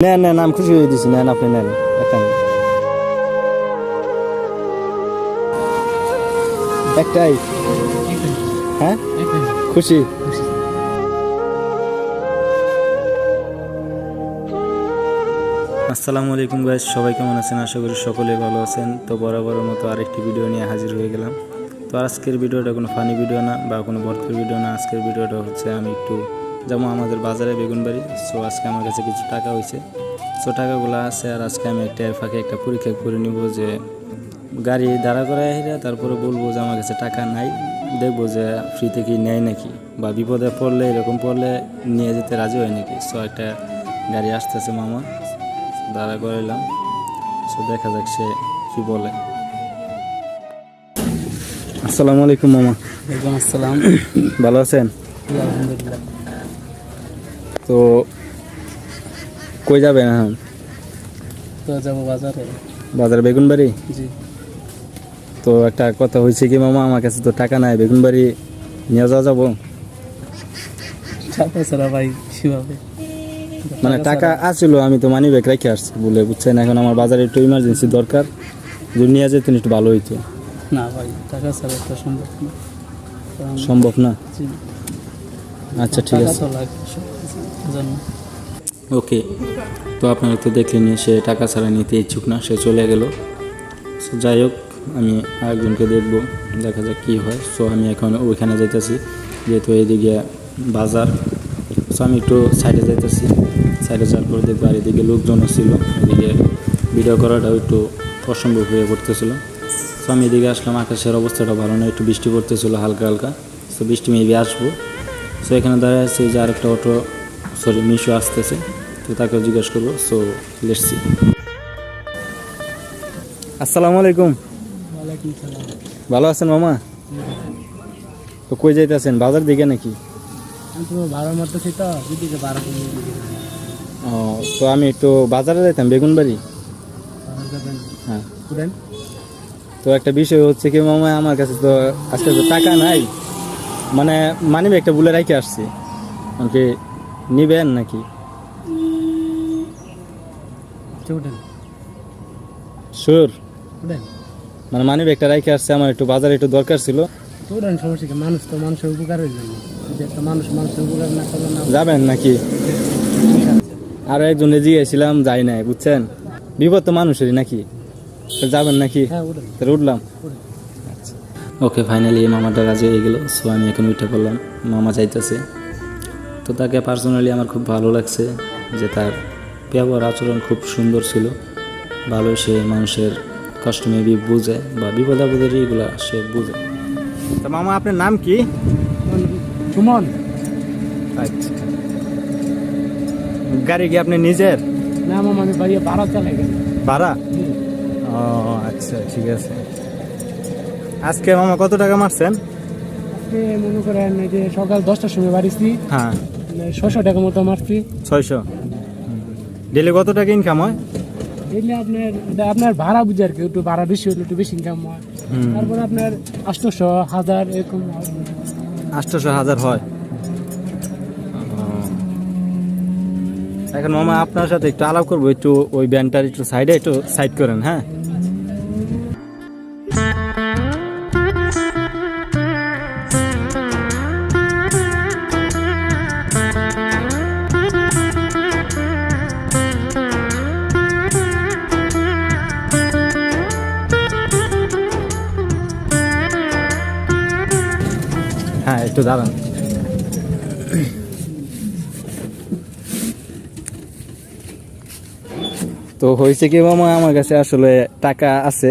নেন নেন, আমি খুশি হয়ে দিছি। নেন, আপনি নেন একটা একটাই। হ্যাঁ, খুশি। আসসালামু আলাইকুম গাইস, সবাই কেমন আছেন? আশা করি সকলেই ভালো আছেন। তো বরাবরের মতো আরেকটি ভিডিও নিয়ে হাজির হয়ে গেলাম। তো আজকের ভিডিওটা কোনো ফানি ভিডিও না বা কোনো ভর্তির ভিডিও না। আজকের ভিডিওটা হচ্ছে আমি একটু যেমন আমাদের বাজারে বেগুনবাড়ি। সো আজকে আমার কাছে কিছু টাকা হয়েছে। সো টাকাগুলো আছে, আর আজকে আমি একটা ফাঁকে একটা পরীক্ষা করে নিব যে গাড়ি দাঁড়া করায় হেরে তারপরে বলবো যে আমার কাছে টাকা নাই, দেখবো যে ফ্রিতে কি নেয় নাকি, বা বিপদে পড়লে এরকম পড়লে নিয়ে যেতে রাজি হয় নাকি। সো একটা গাড়ি আসতেছে, মামা দাঁড়া করাইলাম। সো দেখা যাক সে কি বলে। আসসালামু আলাইকুম মামা। ওয়ালাইকুম আসসালাম। ভালো আছেন? আলহামদুলিল্লাহ। তো কই যাবেন এখন? তো যাবো বাজারে। বাজারে বেগুনবাড়ি? জি। তো একটা কথা হয়েছে কি মামা, আমার কাছে তো টাকা নাই, বেগুনবাড়ি নিয়ে যাওয়া যাবো? টাকা ছাড়া ভাই কিভাবে? মানে টাকা আসছিল, আমি তো মানি ব্যাগ রেখে আসছি বলে, বুঝছেন। এখন আমার বাজারে একটু ইমার্জেন্সি দরকার, যদি নিয়ে যেতেন একটু ভালো হইতো। না ভাই, টাকা ছাড়া তো সম্ভব না। সম্ভব না? জি। আচ্ছা ঠিক আছে, ওকে। তো আপনারা তো দেখলেন সে টাকা ছাড়া নিতে ইচ্ছুক না, সে চলে গেল। সো যাই হোক, আমি আরেকজনকে দেখবো, দেখা যাক কী হয়। সো আমি এখন ওইখানে যাইতেছি, যেহেতু এইদিকে বাজার। সো আমি একটু সাইডে যাইতেছি, সাইডে যাওয়ার পরে দেখবো আর এদিকে লোকজনও ছিল, এদিকে ভিডিও করাটাও একটু অসম্ভব হয়ে পড়তেছিল। সো আমি এদিকে আসলাম, আকাশের অবস্থাটা ভালো না, একটু বৃষ্টি পড়তেছিল হালকা হালকা। সো বৃষ্টি মেবি আসবো। সো এখানে দাঁড়িয়ে আছে যে আরেকটা অটো, সরি মিশো আসতেছে, তো তাকে জিজ্ঞেস করবো। So let's see. আসসালামু আলাইকুম। ওয়ালাইকুম সালাম। ভালো আছেন মামা? তো কই যাইতেছেন, বাজার দিকে নাকি? আমি তো ভাড়া মারতেছি, তো দিদিকে ভাড়া করে ও, তো আমি একটু বাজারে যাইতাম, বেগুনবাড়ি। যাবেন? হ্যাঁ। ঘুরেন। তো একটা বিষয় হচ্ছে কি মামা, আমার কাছে তো আজকে তো টাকা নাই, মানে মানিবে একটা বলে রাখি আসছি, আমাকে নিবেন নাকি? উঠেন। শিওর? উঠেন। মানে মানিবে একটা রাখি আসছে, আমার একটু বাজারে একটু দরকার ছিল। তো উঠেন, সমস্যা কি? মানুষ তো মানুষের উপকারের জন্য। যদি একটা মানুষ মানুষের উপকার না করলে না। যাবেন নাকি? আরো একজনে জিজ্ঞেসছিলাম, যাই নাই, বুঝছেন। বিপদ তো মানুষেরই নাকি, তো যাবেন নাকি? হ্যাঁ উঠেন। তাহলে উঠলাম। ওকে, ফাইনালি মামাটা রাজি হয়ে গেল। সো আমি এখন উঠে পড়লাম, মামা যাইতেছে। তো তাকে পার্সোনালি আমার খুব ভালো লাগছে, যে তার ব্যবহার আচরণ খুব সুন্দর ছিল, ভালো। সে মানুষের কষ্ট মেবি বুঝে, বা বিপদ আপদের এইগুলা সে বুঝে। তা মামা, আপনার নাম কি? সুমন। আচ্ছা, গাড়ি কি আপনি নিজের? না মামা, আমি ভাইয়া ভাড়া চালাই গেছি। ভাড়া? ও আচ্ছা, ঠিক আছে। আজকে মামা কত টাকা মারছেন? আজকে মনে করেন এই যে সকাল 10টার সময় বাড়িছি। হ্যাঁ, 600 টাকা মতো মারছি। 600। ডেলি কত টাকা ইনকাম হয়? এলে আপনার ভাড়া বুঝে আর কি, একটু ভাড়া বেশি হলে একটু বেশি ইনকাম হয়। তারপরে আপনার 800, 1000 এরকম। 800-1000 হয়। এখন মামা আপনার সাথে একটু আলাপ করবো, একটু ওই ব্যানটার একটু সাইডে একটু সাইড করেন। হ্যাঁ, হ্যাঁ একটু দাঁড়ান। তো হয়েছে কি মামা, আমার কাছে আসলে টাকা আছে,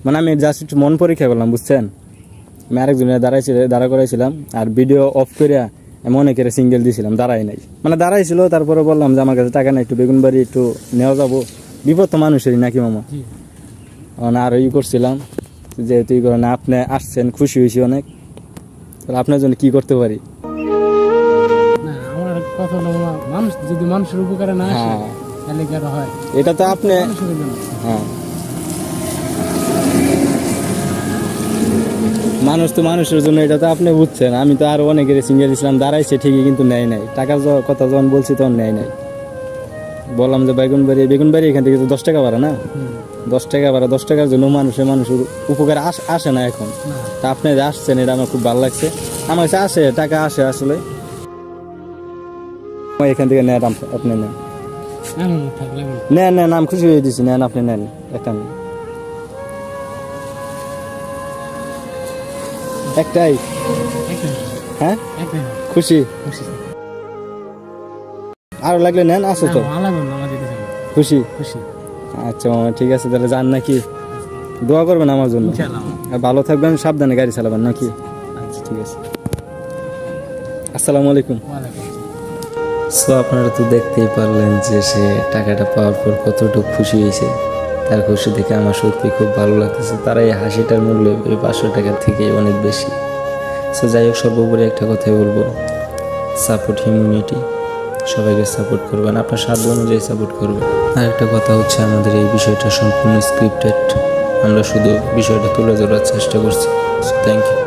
মানে আমি জাস্ট একটু মন পরীক্ষা করলাম, বুঝছেন। আমি আরেকজনের দাঁড়া করাইছিলাম, আর ভিডিও অফ করিয়া আমি অনেকের সিঙ্গেল দিয়েছিলাম, দাঁড়াই নাই, মানে দাঁড়াইছিল। তারপরে বললাম যে আমার কাছে টাকা নাই, একটু বেগুনবাড়ি একটু নেওয়া যাবো, বিপদ তো মানুষেরই নাকি মামা। আর করছিলাম, যেহেতু করেন আপনি আসছেন, খুশি হয়েছি অনেক। আপনার জন্য কি করতে পারি? না, আমার কথা হলো মামা, মানুষ যদি মানুষের উপকারে না আসে তাহলে কি আর হয়? এটা তো আপনি, হ্যাঁ, মানুষ তো মানুষের জন্য, এটা তো আপনি বুঝছেন। আমি তো আরো অনেকের সিঙ্গেল ইসলাম দাঁড়াইছে ঠিকই, কিন্তু নেয় নাই টাকার কথা, যখন বলছি তখন নেয় নাই। বললাম যে বেগুনবাড়ি এখান থেকে তো 10 টাকা ভাড়া না, 10 টাকা ভাড়া, 10 টাকার জন্য মানুষের উপকার আসে না এখন। তা আপনি যে আসছেন এটা আমার খুব ভালো লাগছে। আমার কাছে আসে টাকা আসে আসলে, এখান থেকে নেন আপনি নেন, নেন আমি খুশি হয়ে দিচ্ছি, নেন আপনি নেন একটা নেন। একটাই? হ্যাঁ খুশি, আরো লাগলে নেন, আছে তো খুশি? আচ্ছা মামা ঠিক আছে, তাহলে যান নাকি, দোয়া করবেন আমার জন্য, আর ভালো থাকবেন, সাবধানে গাড়ি চালাবেন নাকি? আচ্ছা ঠিক আছে, আসসালামু আলাইকুম। সো আপনারা তো দেখতেই পারলেন যে সে টাকাটা পাওয়ার পর কতটুকু খুশি হয়েছে। তার খুশি দেখে আমার সত্যি খুব ভালো লাগতেছে। তার এই হাসিটার মূল্য এই 500 টাকার থেকে অনেক বেশি। সো যাই হোক, সর্বোপরি একটা কথাই বলবো, সাপোর্ট হিউম্যানিটি, সবাইকে সাপোর্ট করবেন, আপনার সাধ্য অনুযায়ী সাপোর্ট করবেন। আর একটা কথা হচ্ছে, আমাদের এই বিষয়টা সম্পূর্ণ স্ক্রিপ্টেড, আমরা শুধু বিষয়টা তুলে ধরার চেষ্টা করছি। So thank you.